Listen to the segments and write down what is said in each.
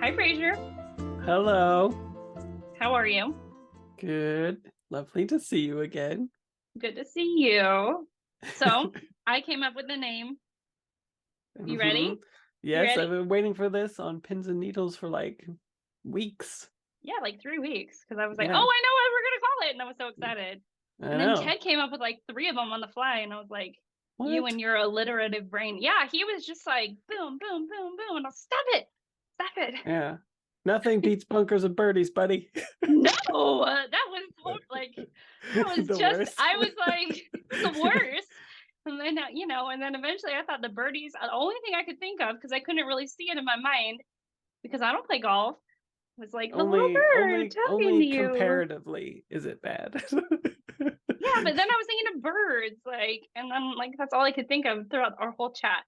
Hi, Fraser. Hello. How are you? Good. Lovely to see you again. Good to see you. So, I came up with the name. You hmm ready? You Yes, I've ready? been waiting for this on pins and needles for like weeks. Yeah, like 3 weeks. Because I was like, oh, Yeah, I know what we're going to call it. And I was so excited. I And then know. Ted came up with like three of them on the fly. And I was like, you and What? your alliterative brain. Yeah, he was just like, boom, boom, boom, boom. And I'll stop it. Stop it. Yeah. Nothing beats bunkers and birdies, buddy. No, that was like, that was The just, worst. I was like, the worst. And then, and then eventually I thought the birdies, the only thing I could think of, because I couldn't really see it in my mind, because I don't play golf, was like the little Only, bird only, talking to only you. comparatively is it bad. Yeah, but then I was thinking of birds, like, and then like that's all I could think of throughout our whole chat.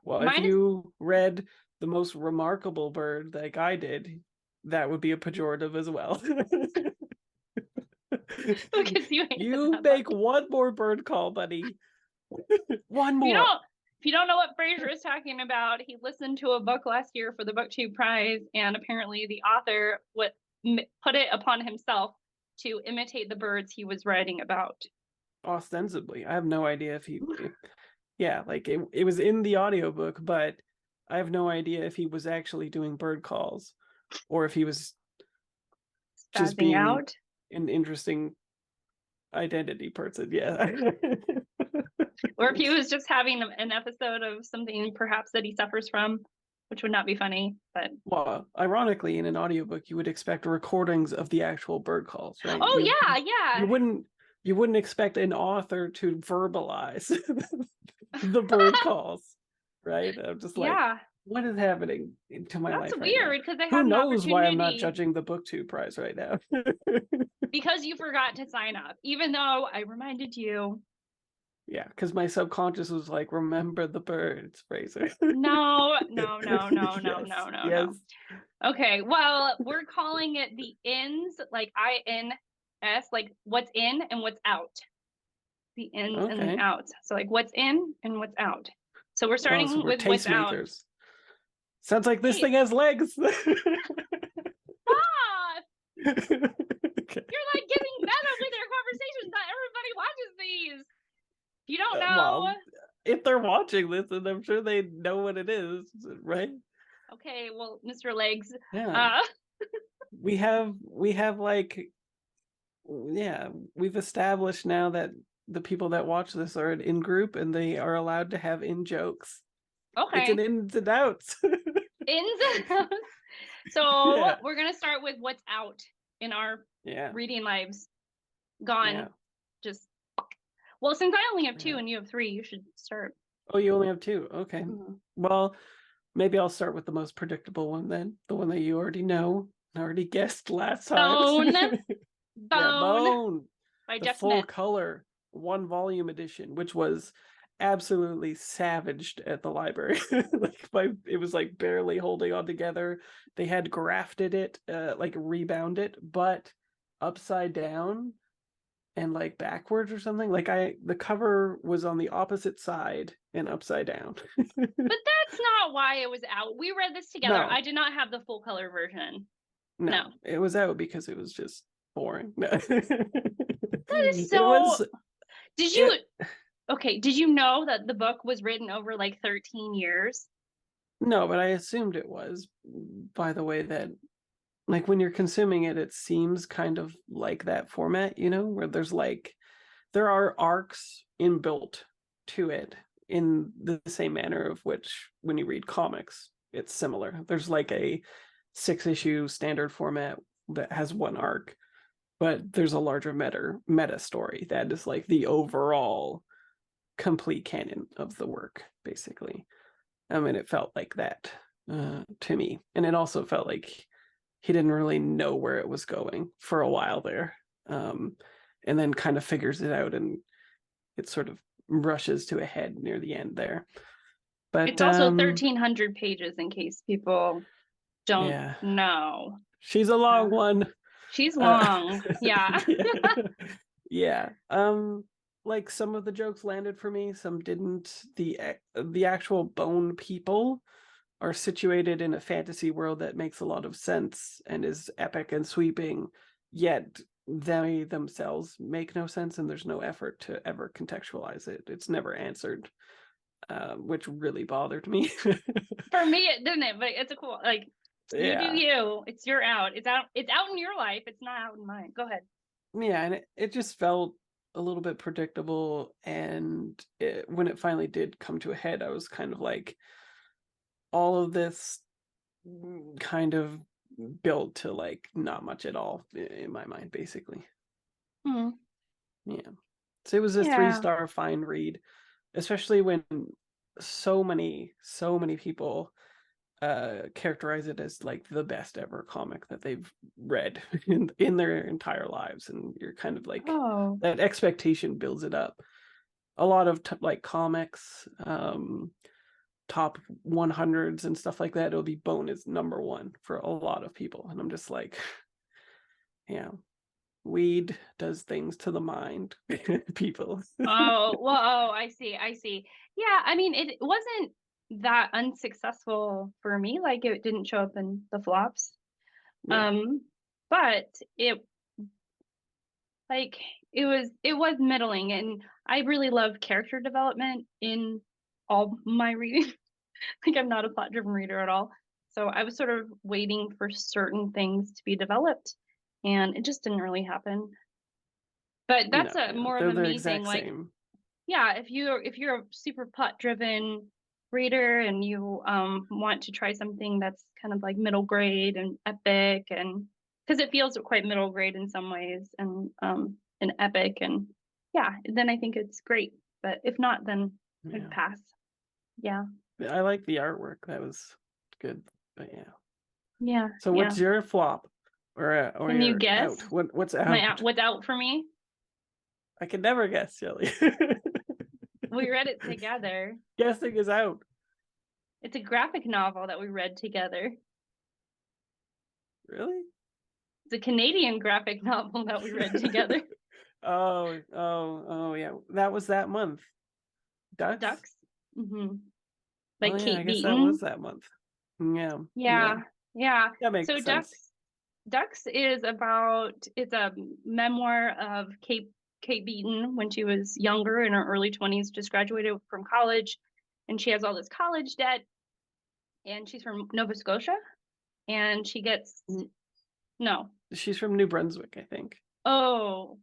Well, if Mine is you read the most remarkable bird like I did, that would be a pejorative as well. because you hated You that book. make one more bird call, buddy. One If you more. don't, if you don't know what Fraser is talking about, he listened to a book last year for the BookTube prize, and apparently the author would put it upon himself to imitate the birds he was writing about. Ostensibly. I have no idea yeah, like it was in the audiobook, but I have no idea if he was actually doing bird calls or if he was just Spazzing being out. an interesting identity person. Yeah. Or if he was just having an episode of something perhaps that he suffers from, which would not be funny, but Well, ironically, in an audiobook, you would expect recordings of the actual bird calls, right? oh yeah, You yeah. wouldn't expect an author to verbalize the bird calls, right? I'm just like, Yeah. what is happening to my That's life right now? weird because I Who had an knows why I'm not opportunity judging the booktube prize right now? because you forgot to sign up, even though I reminded you. Yeah, because my subconscious was like, remember the birds, Fraser. No, no, no, no, no, Yes, no, no, no. yes. Okay, well, we're calling it the ins, like INS, like what's in and what's out. The ins and the Okay. outs. So like what's in and what's out. So we're Oh, so starting we're with what's out. tastemakers. Sounds like this Hey, thing has legs. stop! Okay. You're like getting meta with your conversations. Not everybody watches these. If you don't know, Well, if they're watching this, then I'm sure they know what it is, right? okay, well, Mr. Legs, Yeah. uh, We have like yeah, we've established now that the people that watch this are an in group and they are allowed to have in jokes. It's an okay, ins and outs. ins and outs. So Yeah. we're gonna start with what's out in our Yeah. reading lives. Yeah. Gone. Just well, since I only have two Yeah. and you have three, you should start. Oh, you only have two. Okay. Mhm. Well, maybe I'll start with the most predictable one then. The one that you already know, already guessed last time. Bone, Yeah, Bone Bone, by the Jeff full Smith. color one volume edition, which was absolutely savaged at the library. It was like barely holding on together. They had grafted it, like rebound it, but upside down and like backwards or something. The cover was on the opposite side and upside down. But that's not why it was out. We read this together. I No, did not have the full color version. no, No. it was out because it was just boring. No. That is It so. was Did you? it Okay. Did you know that the book was written over like 13 years? No, but I assumed it was by the way that like when you're consuming it, it seems kind of like that format, where there are arcs inbuilt to it in the same manner of which when you read comics, it's similar. There's like a 6 issue standard format that has one arc, but there's a larger meta story that is like the overall complete canon of the work, basically. I mean, it felt like that to me. And it also felt like he didn't really know where it was going for a while there. Um, and then kind of figures it out and it sort of rushes to a head near the end there. But It's also 1,300 pages in case people don't yeah, know. she's a long Uh, one. she's Uh, long. Yeah. yeah. Yeah. Like some of the jokes landed for me, some didn't. The actual bone people are situated in a fantasy world that makes a lot of sense and is epic and sweeping, yet they themselves make no sense, and there's no effort to ever contextualize it. It's never answered, which really bothered me. For me, it didn't, but it's a cool, like, you do Yeah. you. It's your out. It's out in your life. It's not out in mine. Go ahead. Yeah, and it just felt a little bit predictable, and when it finally did come to a head, I was kind of like, all of this kind of built to like not much at all in my mind, basically. Hmm. Yeah. So it was a Yeah. 3-star fine read, especially when so many people characterize it as like the best ever comic that they've read in their entire lives, and you're kind of like, Oh. that expectation builds it up. A lot of like comics, top 100s and stuff like that, it'll be bonus number one for a lot of people, and I'm just like, yeah, weed does things to the mind, people. Oh, well, oh, I see. I see. Yeah, I mean, it wasn't that unsuccessful for me. Like, it didn't show up in the flops. Yeah, But like it was middling, and I really love character development in all my reading. Like, I'm not a plot driven reader at all. So I was sort of waiting for certain things to be developed, and it just didn't really happen. But that's no, a yeah, more of they're a the me thing. exact Like, same. yeah, if you're a super plot driven reader and you want to try something that's kind of like middle grade and epic, and because it feels quite middle grade in some ways, and epic, and yeah, then I think it's great. But if not, then I'd Yeah, pass. Yeah. I like the artwork, that was good, but yeah. Yeah. So Yeah. what's your flop, or Can you your guess out? What's my out? what's out for me? I can never guess, Shelly. We read it together. Guessing is out. It's a graphic novel that we read together. Really? It's a Canadian graphic novel that we read together. Oh, yeah. That was that month. Ducks? Ducks. Hmm. Oh Like yeah, I Kate guess that was Beaton. that month. Yeah, yeah. Yeah. Yeah. That So makes sense. Ducks is about, it's a memoir of Kate Beaton when she was younger, in her early 20s, just graduated from college, and she has all this college debt, and she's from Nova Scotia, and she gets, no. She's from New Brunswick, I think. Oh,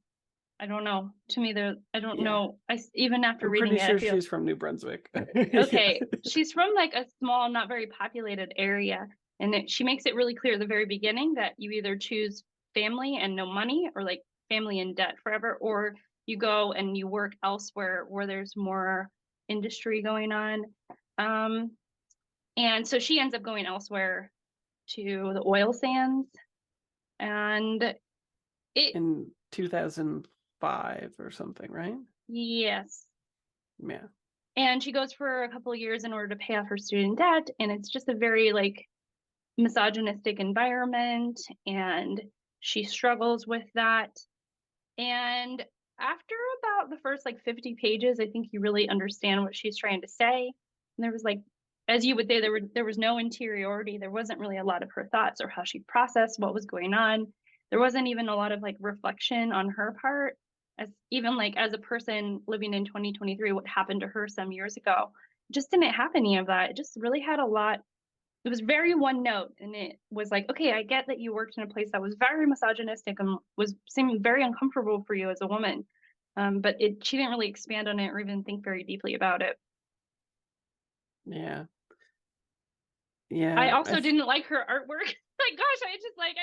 I don't know. To me, I don't Yeah. know. Even after I'm reading pretty it, I sure feel she's from New Brunswick. okay. Yeah. She's from like a small, not very populated area, and she makes it really clear at the very beginning that you either choose family and no money, or like family and debt forever, or you go and you work elsewhere where there's more industry going on. Um, and so she ends up going elsewhere to the oil sands, and it, In 2005 or something, right? yes. Yeah. And she goes for a couple of years in order to pay off her student debt, and it's just a very like misogynistic environment, and she struggles with that. And after about the first like 50 pages, I think you really understand what she's trying to say. And there was like, as you would say, there was no interiority. There wasn't really a lot of her thoughts or how she processed what was going on. There wasn't even a lot of like reflection on her part, as even like as a person living in 2023, what happened to her some years ago. Just didn't have any of that. It just really had a lot. It was very one note, and it was like, okay, I get that you worked in a place that was very misogynistic and was seeming very uncomfortable for you as a woman, but she didn't really expand on it or even think very deeply about it. Yeah. I Yeah. also didn't like her artwork. Like, gosh, I just like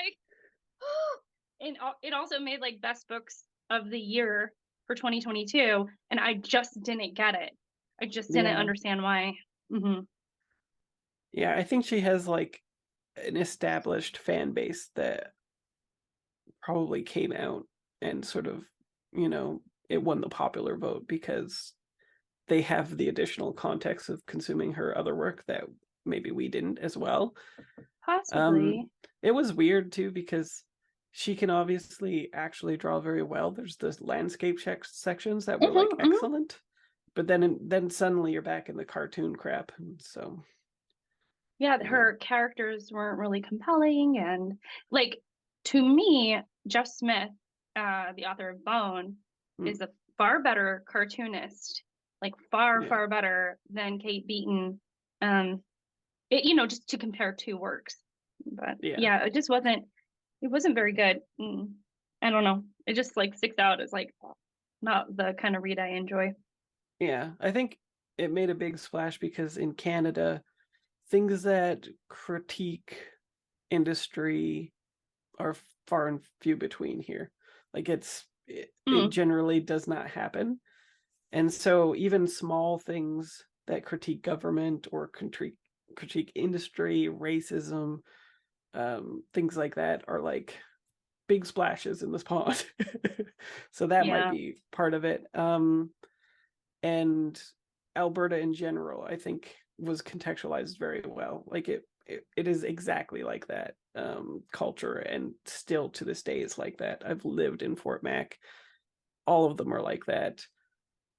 and it also made like best books of the year for 2022, and I just didn't get it. I just didn't Yeah. understand why. Hmm. Yeah. I think she has like an established fan base that probably came out and sort of, it won the popular vote because they have the additional context of consuming her other work that maybe we didn't as well. Possibly. Um, it was weird too because she can obviously actually draw very well. There's this landscape sections that were like Hmm. Hmm. excellent, but then suddenly you're back in the cartoon crap. So Yeah, Yeah. her characters weren't really compelling, and like to me, Jeff Smith, the author of Bone, Mm, is a far better cartoonist, like far, yeah. far better than Kate Beaton. Just to compare two works. But Yeah. yeah, it wasn't very good. I don't know. It just like sticks out as like not the kind of read I enjoy. Yeah. I think it made a big splash because in Canada, things that critique industry are far and few between here. Like it Mm, generally does not happen. And so even small things that critique government or critique industry, racism, things like that are like big splashes in this pond. So that might yeah. be part of it. And Alberta in general, I think, was contextualized very well. Like it is exactly like that culture, and still to this day is like that. I've lived in Fort Mac. All of them are like that.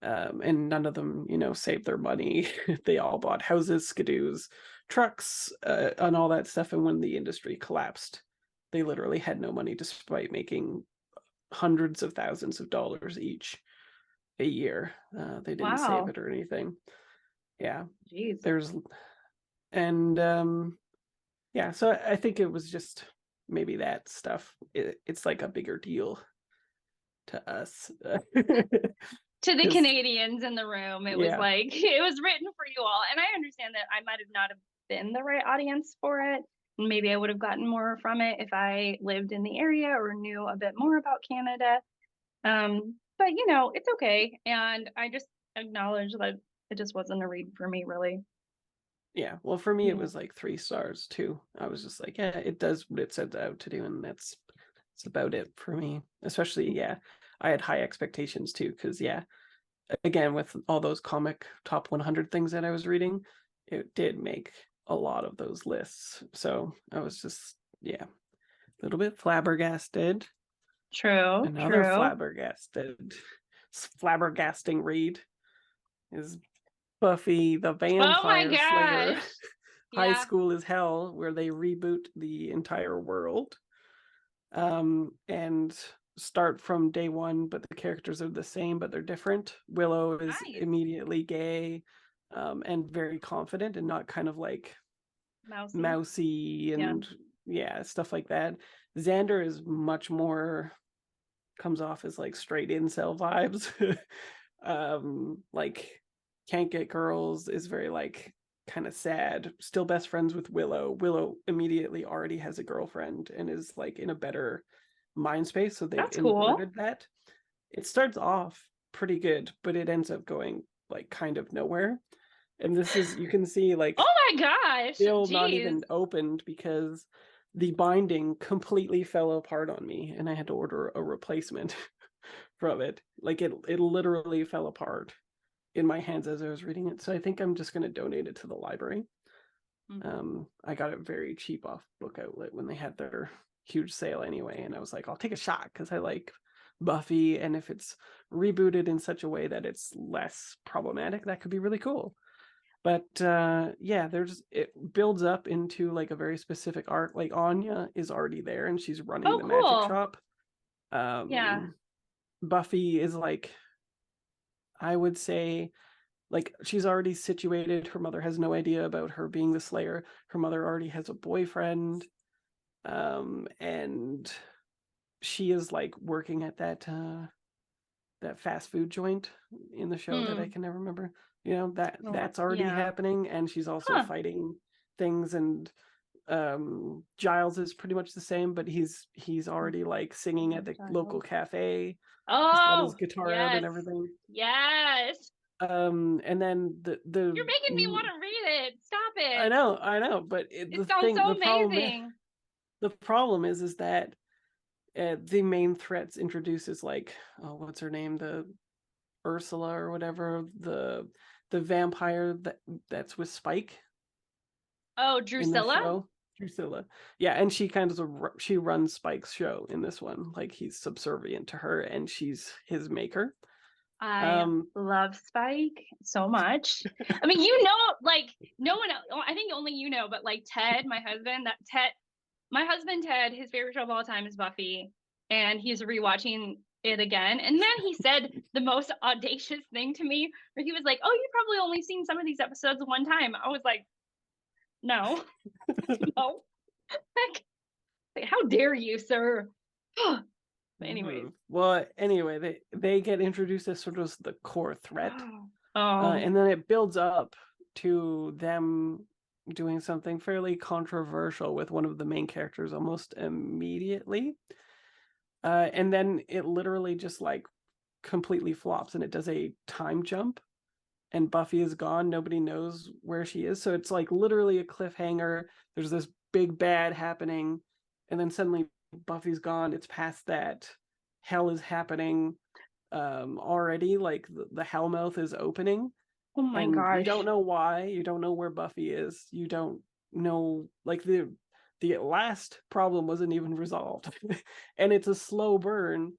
And none of them, saved their money. They all bought houses, skidoos, trucks, and all that stuff. And when the industry collapsed, they literally had no money despite making hundreds of thousands of dollars each a year. They didn't save Wow. it or anything. Yeah, Jeez. there's and yeah. So I think it was just maybe that stuff. It's like a bigger deal to us To the because Canadians in the room, it was yeah, like it was written for you all. And I understand that I might have not have been the right audience for it. And maybe I would have gotten more from it if I lived in the area or knew a bit more about Canada. But it's okay. And I just acknowledge that it just wasn't a read for me, really. yeah. Well, for me, it Yeah. was like 3 stars too. I was just like, yeah, it does what it sets out to do, and that's about it for me. Especially, yeah, I had high expectations too, because yeah, again, with all those comic top 100 things that I was reading, it did make a lot of those lists. So I was just, yeah, a little bit flabbergasted. True, Another true. flabbergasting read is Buffy the Oh my Vampire Slayer. gosh. High Yeah. School is Hell, where they reboot the entire world. And start from day one, but the characters are the same, but they're different. Willow is Nice. immediately gay, and very confident and not kind of like Mousy. mousy Yeah. and yeah, stuff like that. Xander is much more comes off as like straight incel vibes. Like can't get girls is very like kind of sad. Still best friends with Willow. Willow immediately already has a girlfriend and is like in a better mind space, so they've That's cool. inverted that. It starts off pretty good, but it ends up going like kind of nowhere. And this is you can see like Oh my gosh. still not Jeez. even opened because the binding completely fell apart on me and I had to order a replacement from it. Like it literally fell apart in my hands as I was reading it. So I think I'm just going to donate it to the library. Hmm. I got it very cheap off Book Outlet when they had their huge sale anyway, and I was like, I'll take a shot because I like Buffy, and if it's rebooted in such a way that it's less problematic, that could be really cool. But yeah, there's it builds up into like a very specific arc. Like Anya is already there and she's running Oh, the magic cool. shop. Yeah. Buffy is like, I would say, like she's already situated. Her mother has no idea about her being the Slayer. Her mother already has a boyfriend, and she is like working at that fast food joint in the show that I Hmm. can never remember. That's already Yeah. happening, and she's also Huh. fighting things. And Giles is pretty much the same, but he's already like singing at the local Giles. cafe. He's got his Oh, guitar out and yes. everything. Yes. And then You're making me want to read it. Stop I it. know, I know, but It sounds so amazing. the problem is that the main threats introduces like, oh, what's her name, the Ursula or whatever, the vampire that's with Spike Oh, in the Drusilla? show. Drusilla. Yeah, and she runs Spike's show in this one. Like he's subservient to her and she's his maker. I love Spike so much. I mean, you know, like no one else, I think only you know, but like Ted, my husband, my husband Ted, his favorite show of all time is Buffy, and he's rewatching it again. And then he said the most audacious thing to me, where he was like, "Oh, you've probably only seen some of these episodes one time." I was like, "No, no, like, how dare you, sir?" But anyways, well, anyway, they get introduced as sort of the core threat, oh, and then it builds up to them doing something fairly controversial with one of the main characters almost immediately, and then it literally just like completely flops, and it does a time jump, and Buffy is gone. Nobody knows where she is, so it's like literally a cliffhanger. There's this big bad happening, and then suddenly Buffy's gone. It's past that. Hell is happening already. Like the Hellmouth is opening, oh my and gosh, you don't know why. You don't know where Buffy is. You don't know, like, the last problem wasn't even resolved, and it's a slow burn.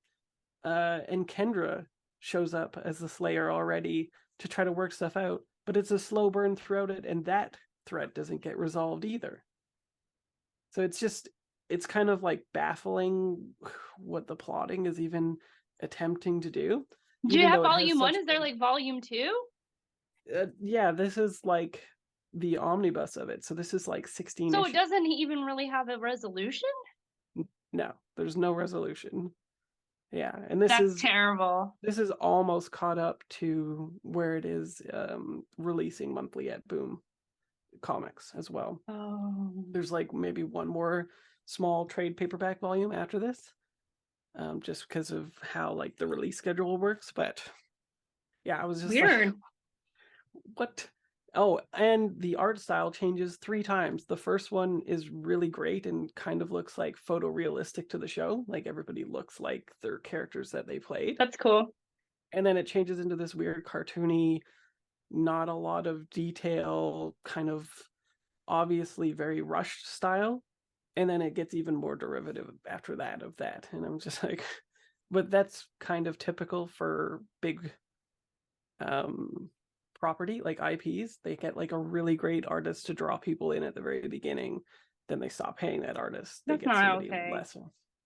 And Kendra shows up as the Slayer already to try to work stuff out, but it's a slow burn throughout it, and that threat doesn't get resolved either. So it's kind of like baffling what the plotting is even attempting to do. do you Even have though it has volume one? such Is there like volume two? yeah, this is like the omnibus of it. So this is like 16 So it issues. doesn't even really have a resolution? No, there's no resolution. Yeah, and this That's is terrible. almost caught up to where it is releasing monthly at Boom Comics as well. Oh, There's like maybe one more small trade paperback volume after this, just because of how like the release schedule works. But yeah, I was just like, weird. what? Oh, and the art style changes 3 times. The first one is really great and kind of looks like photorealistic to the show. Like everybody looks like their characters that they played. That's cool. And then it changes into this weird cartoony, not a lot of detail, kind of obviously very rushed style. And then it gets even more derivative after that of that. And I'm just like, but that's kind of typical for big property like IPs. They get like a really great artist to draw people in at the very beginning, then they stop paying that artist. They That's get not somebody okay. less.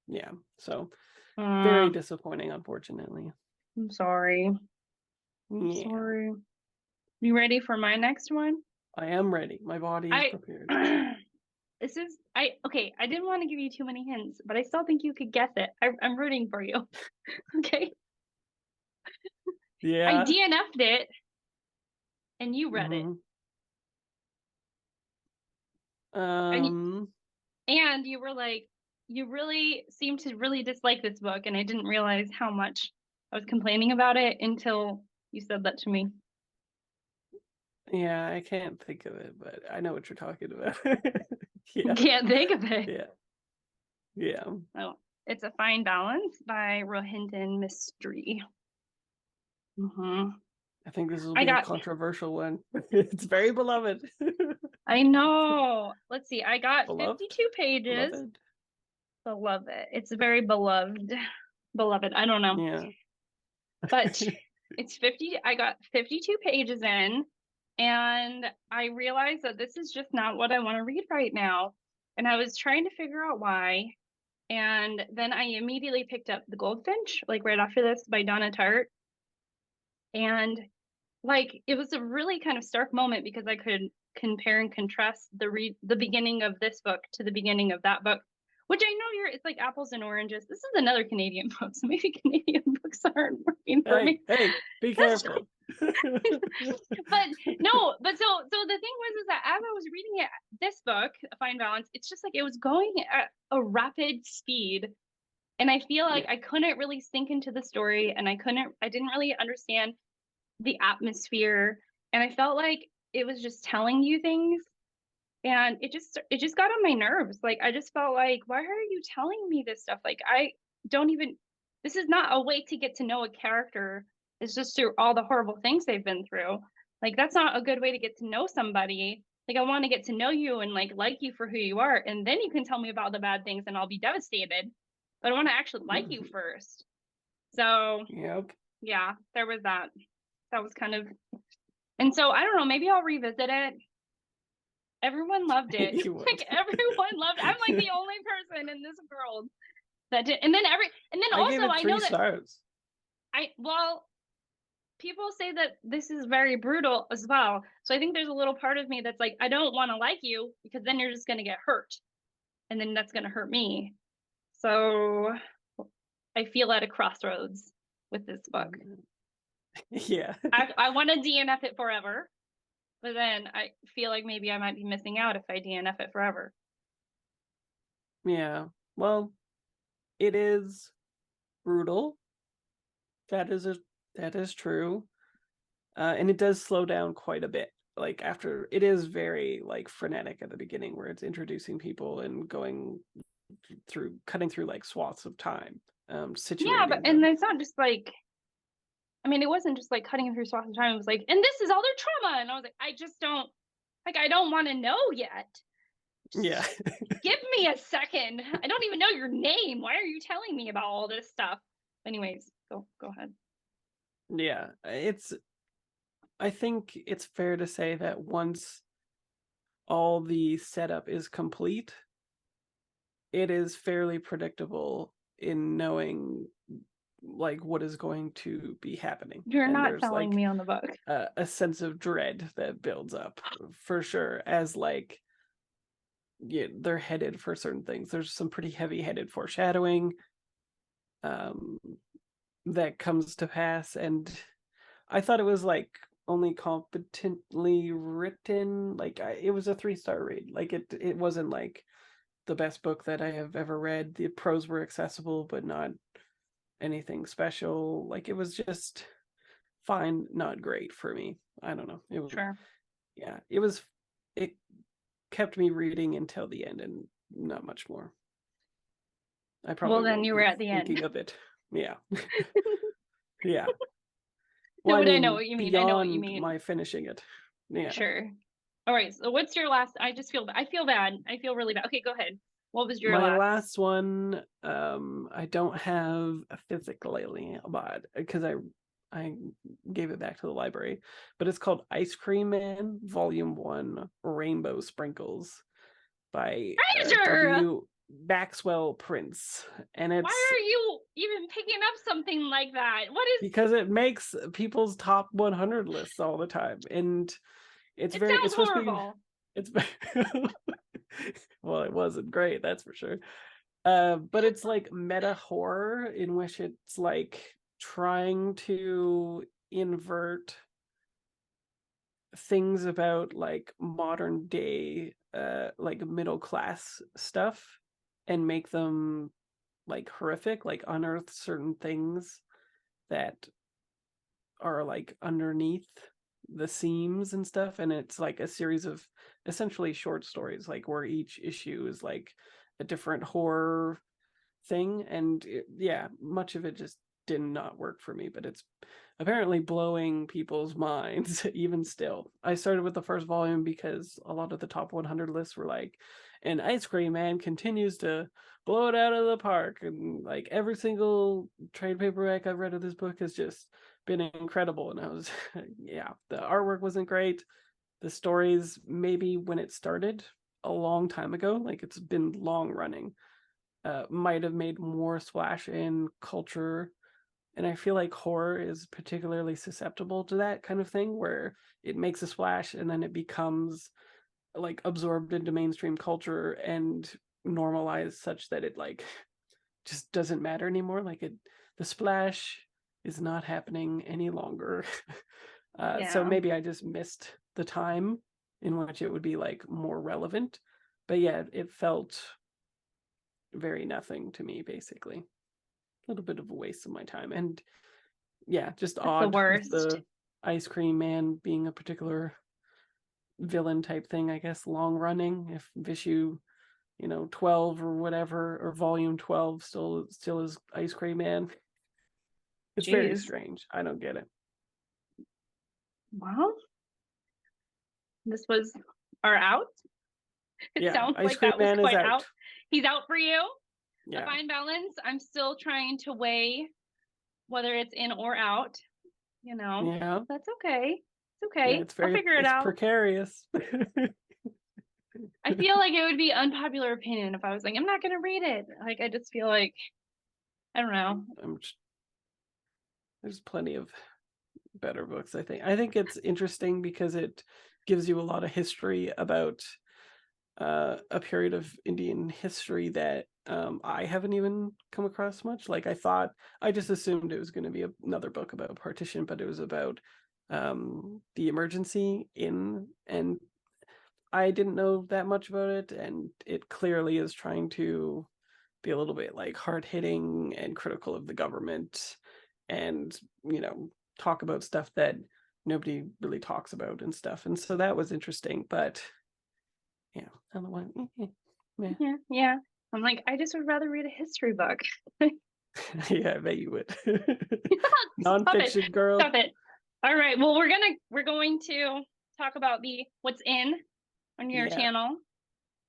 Yeah, so very disappointing, unfortunately. I'm sorry. Yeah. Sorry. You ready for my next one? I am ready. My body is prepared. This is okay. I didn't want to give you too many hints, but I still think you could guess it. I'm rooting for you. Okay. Yeah. I DNF'd it, and you read it. And you were like, you really seemed to really dislike this book, and I didn't realize how much I was complaining about it until you said that to me. Yeah, I can't think of it, but I know what you're talking about. Yeah. Can't think of it. Yeah. Yeah. Oh, it's A Fine Balance by Rohinton Mystery. I think this will be a controversial one. It's very beloved. I know. Let's see. I got beloved? 52 pages. Beloved. It's very beloved. Beloved. I don't know. Yeah. But it's 50. I got 52 pages in, and I realized that this is just not what I want to read right now. And I was trying to figure out why. And then I immediately picked up The Goldfinch, like right after this, by Donna Tartt. And like it was a really kind of stark moment because I could compare and contrast the beginning of this book to the beginning of that book, which I know it's like apples and oranges. This is another Canadian book, so maybe Canadian books aren't working for me. Hey, be careful. But no, but so the thing was is that as I was reading it, this book, A Fine Balance, it's just like it was going at a rapid speed. And I feel like I couldn't really sink into the story, and I didn't really understand the atmosphere, and I felt like it was just telling you things, and it just got on my nerves. Like I just felt like, why are you telling me this stuff? Like this is not a way to get to know a character. It's just through all the horrible things they've been through. Like that's not a good way to get to know somebody. Like I want to get to know you and like you for who you are, and then you can tell me about the bad things and I'll be devastated. But I want to actually like you first. So yeah, there was that. That was kind of, and so I don't know, maybe I'll revisit it. Everyone loved it. You would. Like everyone loved it. I'm like the only person in this world that did. And then I gave also it I know three that stars. well, people say that this is very brutal as well. So I think there's a little part of me that's like, I don't want to like you because then you're just going to get hurt. And then that's going to hurt me. So I feel at a crossroads with this book. Yeah. I want to DNF it forever, but then I feel like maybe I might be missing out if I DNF it forever. Yeah. Well, it is brutal. That is true. And it does slow down quite a bit. Like after it is very like frenetic at the beginning where it's introducing people and going through cutting through like swaths of time, Yeah, but situating and them. it's not just like, I mean, it wasn't just like cutting through swaths of time. It was like, and this is all their trauma. And I was like, I just don't, like, I don't want to know yet. Yeah. Give me a second. I don't even know your name. Why are you telling me about all this stuff? Anyways, go ahead. Yeah. I think it's fair to say that once all the setup is complete, it is fairly predictable in knowing like what is going to be happening. You're And not there's selling like me on the book. a sense of dread that builds up for sure as like yeah, they're headed for certain things. There's some pretty heavy-headed foreshadowing um that comes to pass, and I thought it was like only competently written. Like it was a 3-star read. Like it wasn't like the best book that I have ever read. The prose were accessible, but not anything special. Like it was just fine, not great for me. I don't know. It was Sure. yeah, it kept me reading until the end and not much more. I Well, probably then won't you were be at the end. thinking of it. Yeah. Yeah. Well, No, I but I know mean, what you mean. I know what you beyond mean. my finishing it. Yeah. Sure. All right. So what's your last? I just feel, I feel bad. I feel really bad. Okay, go ahead. What was your My last? last one, I don't have physically, but because I gave it back to the library, but it's called Ice Cream Man, Volume 1, Rainbow Sprinkles by Treasure! W. Maxwell Prince. And Why it's are you even picking up something like that? What is, because it makes people's top 100 lists all the time. And it sounds it's supposed to be, horrible. it's, well, it wasn't great, that's for sure. But it's like meta horror in which it's like trying to invert things about like modern day like middle class stuff and make them like horrific, like unearth certain things that are like underneath the seams and stuff. And it's like a series of essentially short stories, like where each issue is like a different horror thing. And yeah, much of it just did not work for me, but it's apparently blowing people's minds even still. I started with the first volume because a lot of the top 100 lists were like, and Ice Cream Man continues to blow it out of the park. And like every single trade paperback I've read of this book has just been incredible. And I was, yeah, the artwork wasn't great. The stories, maybe when it started a long time ago, like it's been long running, might have made more splash in culture. And I feel like horror is particularly susceptible to that kind of thing where it makes a splash and then it becomes like absorbed into mainstream culture and normalized such that it like just doesn't matter anymore. Like the splash is not happening any longer. So Yeah. maybe I just missed the time in which it would be like more relevant. But yeah, it felt very nothing to me, basically. A little bit of a waste of my time. And yeah, just That's the odd with worst. the Ice Cream Man being a particular villain type thing, I guess, long running. If issue, 12 or whatever, or volume 12 still is Ice Cream Man. It's very Jeez. strange. I don't get it. Well, this was our out. It Yeah, sounds Ice like Cream that was Man is quite out. out. He's out for you. A Yeah. fine balance. I'm still trying to weigh whether it's in or out, Yeah. that's okay. It's Yeah, okay. I'll figure it it's out. precarious. I feel like it would be unpopular opinion if I was like, I'm not gonna read it. Like, I just feel like, I don't know. There's plenty of better books, I think. I think it's interesting because it gives you a lot of history about a period of Indian history that I haven't even come across much. Like I just assumed it was going to be another book about partition, but it was about the emergency and I didn't know that much about it, and it clearly is trying to be a little bit like hard hitting and critical of the government, and talk about stuff that nobody really talks about and stuff. And so that was interesting, but yeah, on the one, Yeah, yeah. I'm like, I just would rather read a history book. yeah, I bet you would. Stop it. Nonfiction girl. Stop it. All right. Well, we're going to talk about the what's in on your Yeah, channel.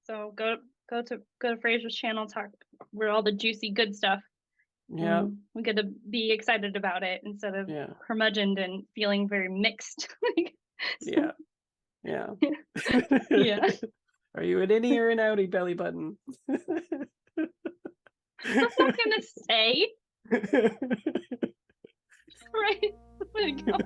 So go to Fraser's channel, talk where all the juicy good stuff. yeah, We get to be excited about it instead of yeah, curmudgeoned and feeling very mixed. yeah, yeah. Yeah. Are you an innie or an outie, belly button? I'm not gonna say. Right. Way to go.